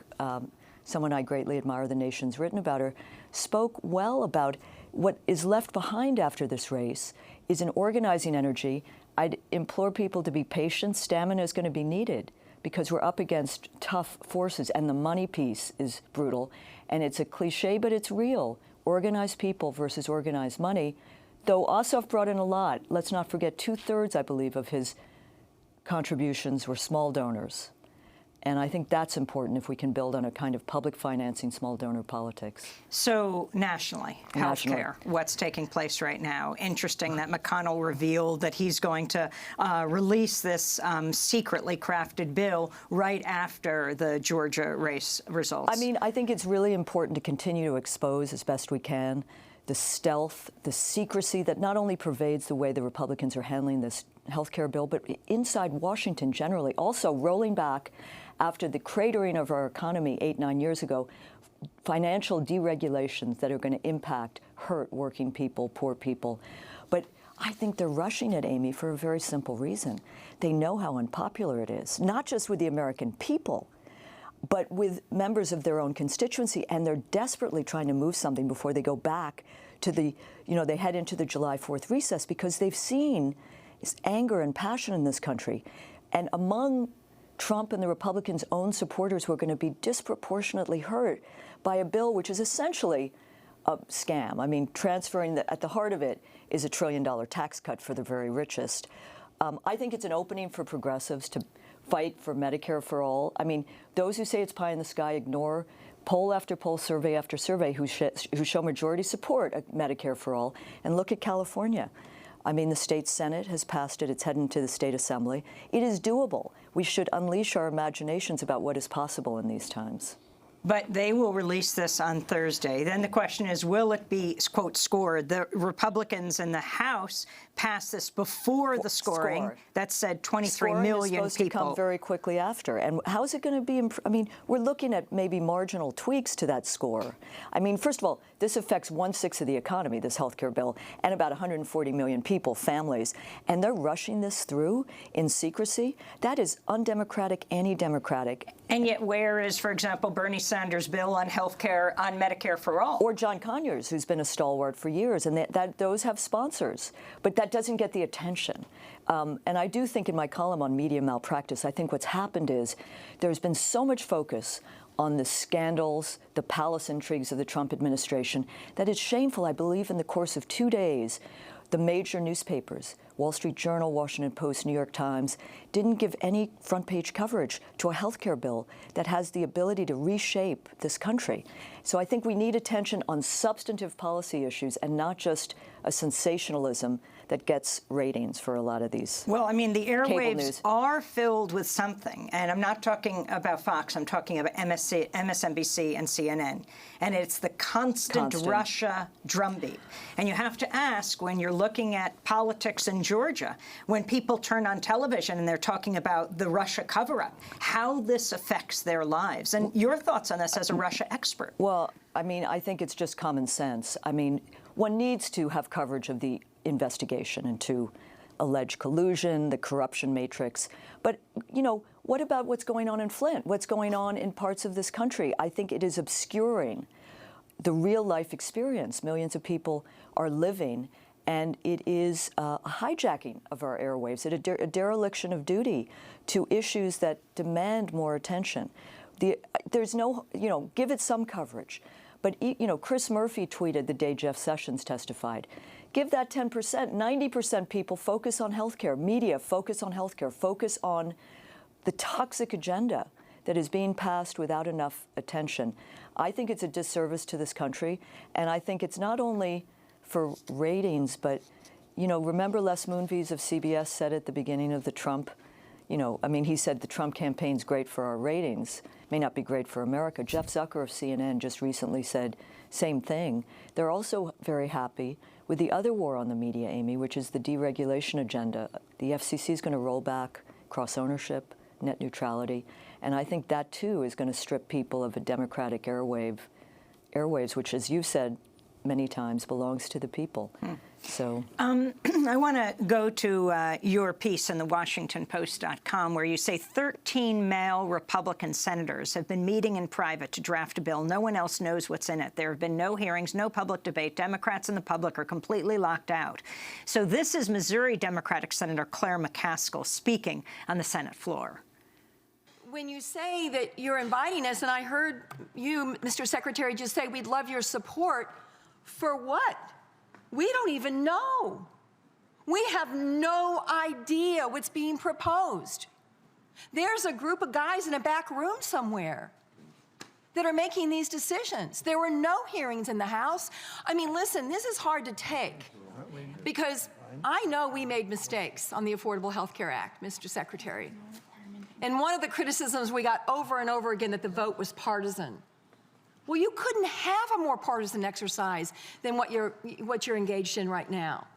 someone I greatly admire, The Nation's written about her, spoke well about what is left behind after this race is an organizing energy. I'd implore people to be patient. Stamina is going to be needed because we're up against tough forces, and the money piece is brutal. And it's a cliche, but it's real. Organized people versus organized money. Though Ossoff brought in a lot, let's not forget 2/3, I believe, of his contributions were small donors. And I think that's important if we can build on a kind of public financing, small donor politics. So nationally, healthcare, what's taking place right now? Interesting that McConnell revealed that he's going to release this secretly crafted bill right after the Georgia race results. I mean, I think it's really important to continue to expose as best we can the stealth, the secrecy that not only pervades the way the Republicans are handling this healthcare bill, but inside Washington generally. Also rolling back after the cratering of our economy 8-9 years ago, financial deregulations that are going to hurt working people, poor people. But I think they're rushing it, Amy, for a very simple reason. They know how unpopular it is, not just with the American people, but with members of their own constituency, and they're desperately trying to move something before they go back to they head into the July 4th recess, because they've seen this anger and passion in this country. And among Trump and the Republicans' own supporters who are going to be disproportionately hurt by a bill which is essentially a scam. I mean, at the heart of it is $1 trillion tax cut for the very richest. I think it's an opening for progressives to fight for Medicare for all. I mean, those who say it's pie in the sky ignore poll after poll, survey after survey who show majority support of Medicare for all. And look at California. I mean, the state Senate has passed it. It's heading to the state assembly. It is doable. We should unleash our imaginations about what is possible in these times. But they will release this on Thursday. Then the question is, will it be, quote, scored? The Republicans in the House passed this before the scoring. That said 23 million is supposed people. To come very quickly after. And how is it going to be? I mean, we're looking at maybe marginal tweaks to that score. I mean, first of all, this affects 1/6 of the economy, this health care bill, and about 140 million people, families. And they're rushing this through in secrecy. That is undemocratic, anti-democratic. And yet where is, for example, Bernie Sanders' bill on health care, on Medicare for all? Or John Conyers, who's been a stalwart for years, and those have sponsors. But that doesn't get the attention. And I do think in my column on media malpractice, I think what's happened is there's been so much focus on the scandals, the palace intrigues of the Trump administration, that it's shameful. I believe in the course of 2 days, the major newspapers, Wall Street Journal, Washington Post, New York Times, didn't give any front-page coverage to a health care bill that has the ability to reshape this country. So I think we need attention on substantive policy issues and not just a sensationalism that gets ratings for a lot of these. Well, I mean, the airwaves are filled with something. And I'm not talking about Fox. I'm talking about MSNBC and CNN. And it's the constant Russia drumbeat. And you have to ask, when you're looking at politics in Georgia, when people turn on television and they're talking about the Russia cover-up, how this affects their lives. And your thoughts on this as a Russia expert? Well, I mean, I think it's just common sense. I mean, one needs to have coverage of the investigation into alleged collusion, the corruption matrix. But, you know, what about what's going on in Flint? What's going on in parts of this country? I think it is obscuring the real-life experience millions of people are living, and it is a hijacking of our airwaves, a dereliction of duty to issues that demand more attention. There's no, you know, give it some coverage. But, you know, Chris Murphy tweeted the day Jeff Sessions testified, give that 10%, 90% people focus on healthcare, media focus on healthcare, focus on the toxic agenda that is being passed without enough attention. I think it's a disservice to this country, and I think it's not only for ratings, but, you know, remember Les Moonves of CBS said at the beginning of the Trump, you know, I mean, he said the Trump campaign's great for our ratings, may not be great for America. Jeff Zucker of CNN just recently said same thing. They're also very happy with the other war on the media, Amy, which is the deregulation agenda. The FCC is going to roll back cross-ownership, net neutrality, and I think that, too, is going to strip people of a democratic airwaves, which, as you've said many times, belongs to the people. So I want to go to your piece in the WashingtonPost.com, where you say 13 male Republican senators have been meeting in private to draft a bill. No one else knows what's in it. There have been no hearings, no public debate. Democrats and the public are completely locked out. So this is Missouri Democratic Senator Claire McCaskill speaking on the Senate floor. When you say that you're inviting us, and I heard you, Mr. Secretary, just say we'd love your support, for what? We don't even know. We have no idea what's being proposed. There's a group of guys in a back room somewhere that are making these decisions. There were no hearings in the House. I mean, listen, this is hard to take because I know we made mistakes on the Affordable Health Care Act, Mr. Secretary. And one of the criticisms we got over and over again that the vote was partisan. Well, you couldn't have a more partisan exercise than what you're engaged in right now.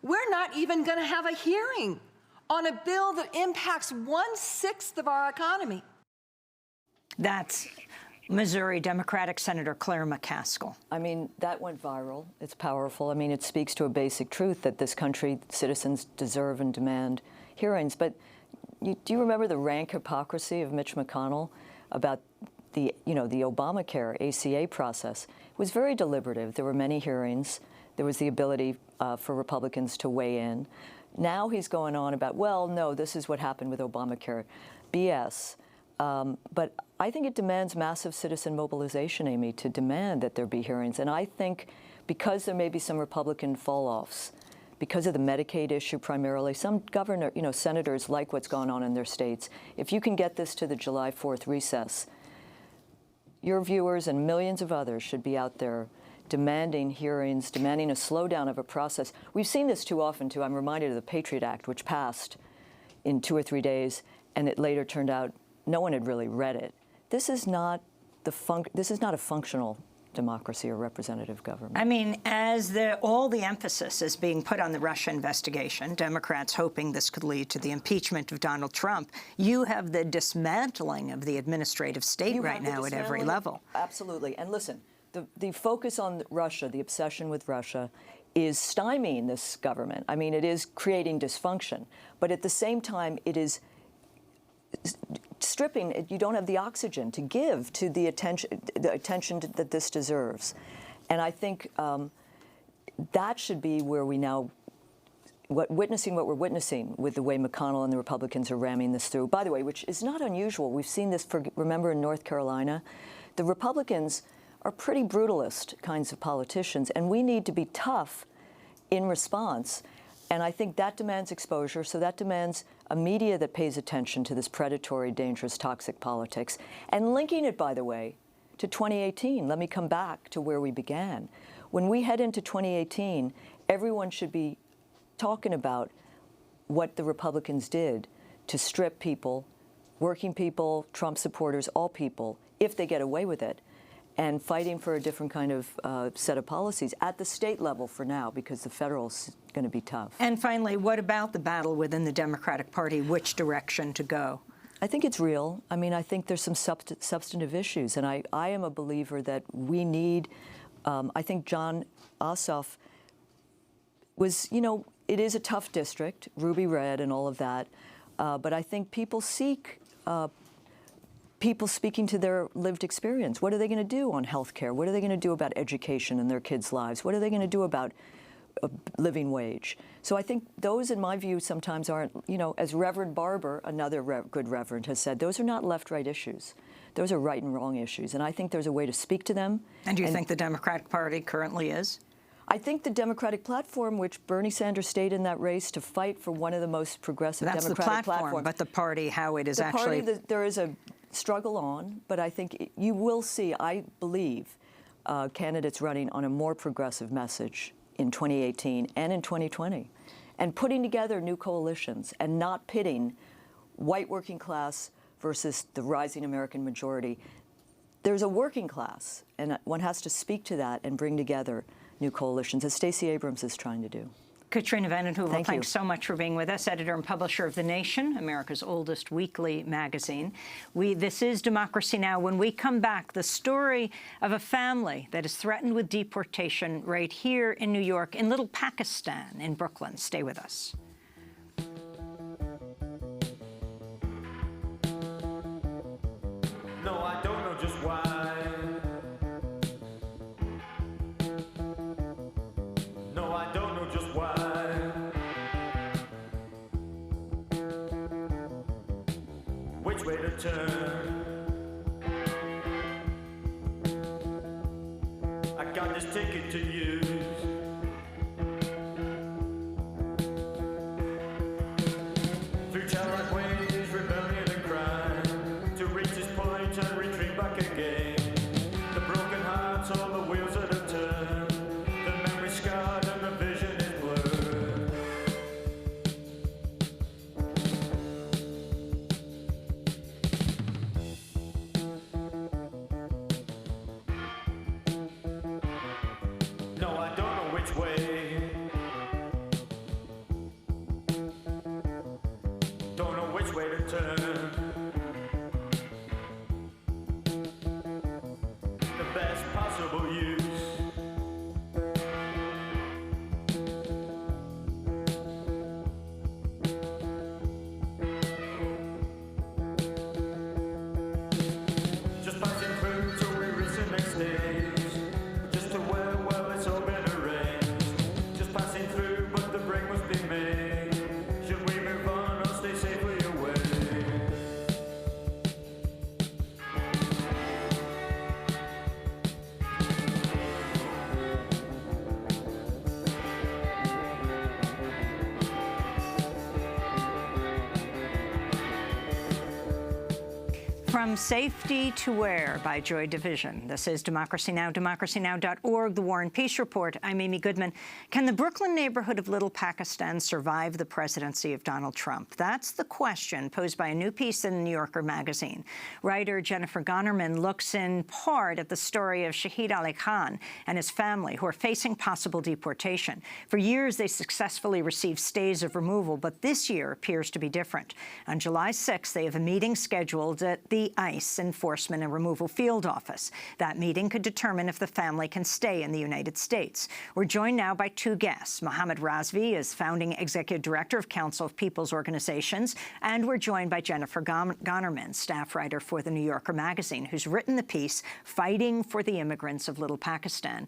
We're not even going to have a hearing on a bill that impacts 1/6 of our economy. That's Missouri Democratic Senator Claire McCaskill. I mean, that went viral. It's powerful. I mean, it speaks to a basic truth that this country, citizens deserve and demand hearings. But do you remember the rank hypocrisy of Mitch McConnell about the Obamacare ACA process? It was very deliberative. There were many hearings. There was the ability for Republicans to weigh in. Now he's going on about, well, no, this is what happened with Obamacare. BS. But I think it demands massive citizen mobilization, Amy, to demand that there be hearings. And I think because there may be some Republican fall-offs, because of the Medicaid issue primarily. Some senators like what's going on in their states. If you can get this to the July 4th recess, your viewers and millions of others should be out there demanding hearings, demanding a slowdown of a process. We've seen this too often, too. I'm reminded of the Patriot Act, which passed in 2 or 3 days, and it later turned out no one had really read it. This is not a functional democracy or representative government. I mean, as all the emphasis is being put on the Russia investigation, Democrats hoping this could lead to the impeachment of Donald Trump, you have the dismantling of the administrative state right now at every level. Absolutely. And listen, the focus on Russia, the obsession with Russia, is stymieing this government. I mean, it is creating dysfunction. But at the same time, it is stripping, you don't have the oxygen to give to the attention that this deserves. And I think that should be where we now, what we're witnessing with the way McConnell and the Republicans are ramming this through, by the way, which is not unusual. We've seen this, remember in North Carolina, the Republicans are pretty brutalist kinds of politicians, and we need to be tough in response. And I think that demands exposure, so that demands a media that pays attention to this predatory, dangerous, toxic politics. And linking it, by the way, to 2018, let me come back to where we began. When we head into 2018, everyone should be talking about what the Republicans did to strip people, working people, Trump supporters, all people, if they get away with it, and fighting for a different kind of set of policies at the state level for now, because the federal's going to be tough. And finally, what about the battle within the Democratic Party? Which direction to go? I think it's real. I mean, I think there's some substantive issues, and I am a believer that we need, I think John Ossoff was, it is a tough district, ruby red and all of that, but I think people seek people speaking to their lived experience. What are they going to do on health care? What are they going to do about education in their kids' lives? What are they going to do about a living wage? So I think those, in my view, sometimes aren't, as Reverend Barber, another good reverend, has said, those are not left-right issues. Those are right and wrong issues. And I think there's a way to speak to them. And do you think the Democratic Party currently is? I think the Democratic platform, which Bernie Sanders stayed in that race to fight for one of the most progressive Democratic platforms. That's the platform, but the party, how it is actually... There is a struggle on, but I think you will see, I believe, candidates running on a more progressive message in 2018 and in 2020, and putting together new coalitions and not pitting white working class versus the rising American majority. There's a working class, and one has to speak to that and bring together new coalitions, as Stacey Abrams is trying to do. Katrina vanden Heuvel, thanks so much for being with us, editor and publisher of The Nation, America's oldest weekly magazine. This is Democracy Now! When we come back, the story of a family that is threatened with deportation right here in New York, in Little Pakistan in Brooklyn. Stay with us. No, I don't know just why. No, I don't know just why. Which way to turn? I got this ticket to use. Through childlike ways, rebellion and crime, to reach this point and retreat back again. The broken hearts, all the wheels that have turned, the memory scarred and the vision is blurred. No, I don't know which way. Don't know which way to turn. The best possible use. Just passing through till we reach the next stage. Just to where, well, it's all been arranged. Just passing through, but the break must be made. Should we move on or stay safely away? From Safety to Where by Joy Division. This is Democracy Now!, democracynow.org, The War and Peace Report. I'm Amy Goodman. Can the Brooklyn neighborhood of Little Pakistan survive the presidency of Donald Trump? That's the question posed by a new piece in the New Yorker magazine. Writer Jennifer Gonnerman looks in part at the story of Shahid Ali Khan and his family, who are facing possible deportation. For years, they successfully received stays of removal, but this year appears to be different. On July 6th, they have a meeting scheduled at the ICE Enforcement and Removal Field Office. That meeting could determine if the family can stay in the United States. We're joined now by two guests. Mohammed Razvi is founding executive director of Council of People's Organizations, and we're joined by Jennifer Gonnerman, staff writer for the New Yorker magazine, who's written the piece, Fighting for the Immigrants of Little Pakistan.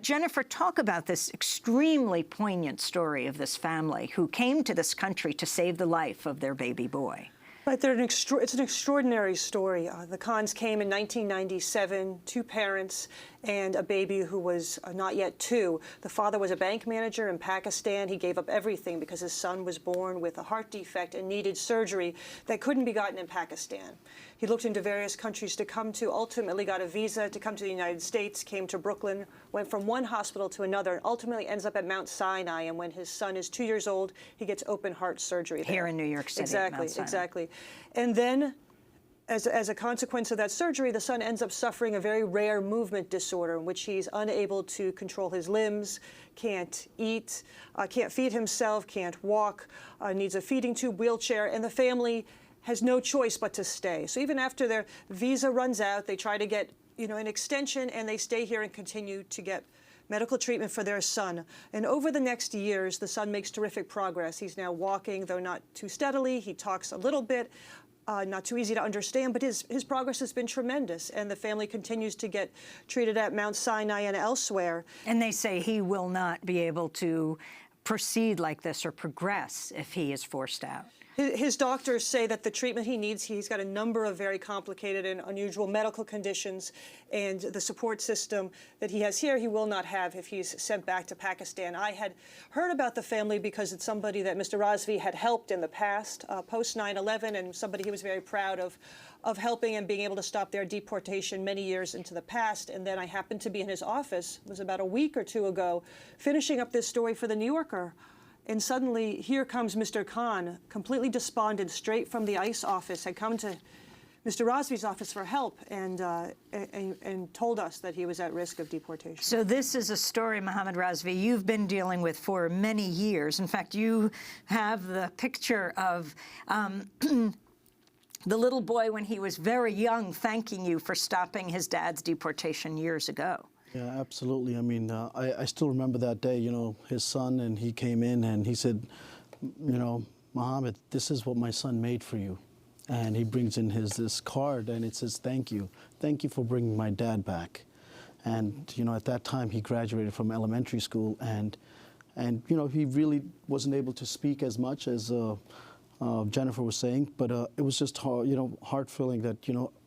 Jennifer, talk about this extremely poignant story of this family who came to this country to save the life of their baby boy. Right, it's an extraordinary story. The Khans came in 1997, two parents and a baby who was not yet two. The father was a bank manager in Pakistan. He gave up everything because his son was born with a heart defect and needed surgery that couldn't be gotten in Pakistan. He looked into various countries to come to, ultimately got a visa to come to the United States, came to Brooklyn, went from one hospital to another, and ultimately ends up at Mount Sinai. And when his son is 2 years old, he gets open heart surgery there. Here in New York City. Exactly, Mount Sinai. exactly. And then, as a consequence of that surgery, the son ends up suffering a very rare movement disorder in which he's unable to control his limbs, can't eat, can't feed himself, can't walk, needs a feeding tube, wheelchair, and the family has no choice but to stay. So even after their visa runs out, they try to get, an extension, and they stay here and continue to get medical treatment for their son. And over the next years, the son makes terrific progress. He's now walking, though not too steadily. He talks a little bit, not too easy to understand, but his progress has been tremendous. And the family continues to get treated at Mount Sinai and elsewhere. And they say he will not be able to proceed like this or progress if he is forced out. His doctors say that the treatment he needs, he's got a number of very complicated and unusual medical conditions, and the support system that he has here, he will not have if he's sent back to Pakistan. I had heard about the family because it's somebody that Mr. Razvi had helped in the past, post 9/11, and somebody he was very proud of helping and being able to stop their deportation many years into the past. And then I happened to be in his office, it was about a week or two ago, finishing up this story for the New Yorker. And suddenly, here comes Mr. Khan, completely despondent, straight from the ICE office, had come to Mr. Razvi's office for help and told us that he was at risk of deportation. So this is a story, Mohammed Razvi, you've been dealing with for many years. In fact, you have the picture of the little boy when he was very young thanking you for stopping his dad's deportation years ago. Yeah, absolutely. I mean, I still remember that day, his son, and he came in and he said, Mohammed, this is what my son made for you. And he brings in this card and it says, thank you. Thank you for bringing my dad back. And, at that time he graduated from elementary school and he really wasn't able to speak as much as Jennifer was saying, but it was just heart-filling that,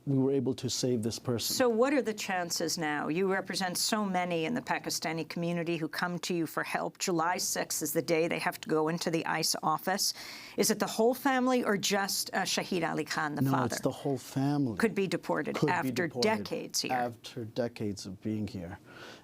we were able to save this person. So what are the chances now? You represent so many in the Pakistani community who come to you for help. July 6th is the day they have to go into the ICE office. Is it the whole family or just Shahid Ali Khan, the father? No, it's the whole family. Could be deported after decades here. After decades of being here.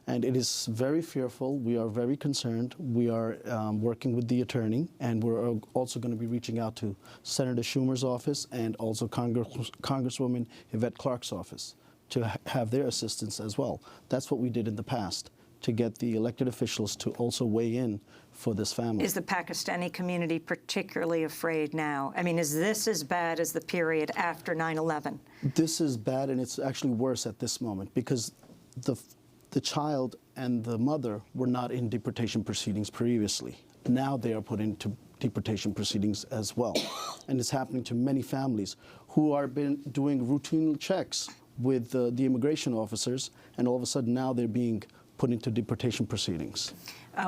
And it is very fearful. We are very concerned. We are working with the attorney, and we're also going to be reaching out to Senator Schumer's office and also Congresswoman Yvette Clarke's office to have their assistance as well. That's what we did in the past, to get the elected officials to also weigh in for this family. Is the Pakistani community particularly afraid now? I mean, is this as bad as the period after 9/11? This is bad, and it's actually worse at this moment because the child and the mother were not in deportation proceedings previously. Now they are put into deportation proceedings as well. And it's happening to many families who are doing routine checks with the immigration officers, and all of a sudden now they're being put into deportation proceedings.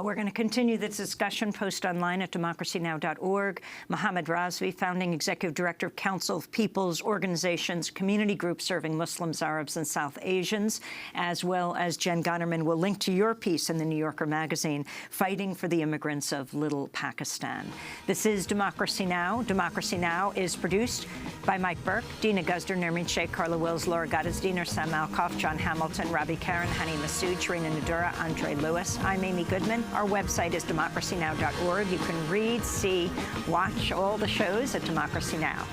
We're going to continue this discussion. Post online at democracynow.org. Mohammed Razvi, founding executive director of Council of Peoples Organizations, community group serving Muslims, Arabs, and South Asians, as well as Jen Gunnerman, will link to your piece in the New Yorker magazine, Fighting for the Immigrants of Little Pakistan. This is Democracy Now! Democracy Now! Is produced by Mike Burke, Dina Guzder, Nermeen Sheikh, Carla Wills, Laura Gottesdiener, Sam Malkoff, John Hamilton, Rabi Karen, Hani Massoud, Sharina Nadura, Andre Lewis. I'm Amy Goodman. Our website is democracynow.org. You can read, see, watch all the shows at Democracy Now!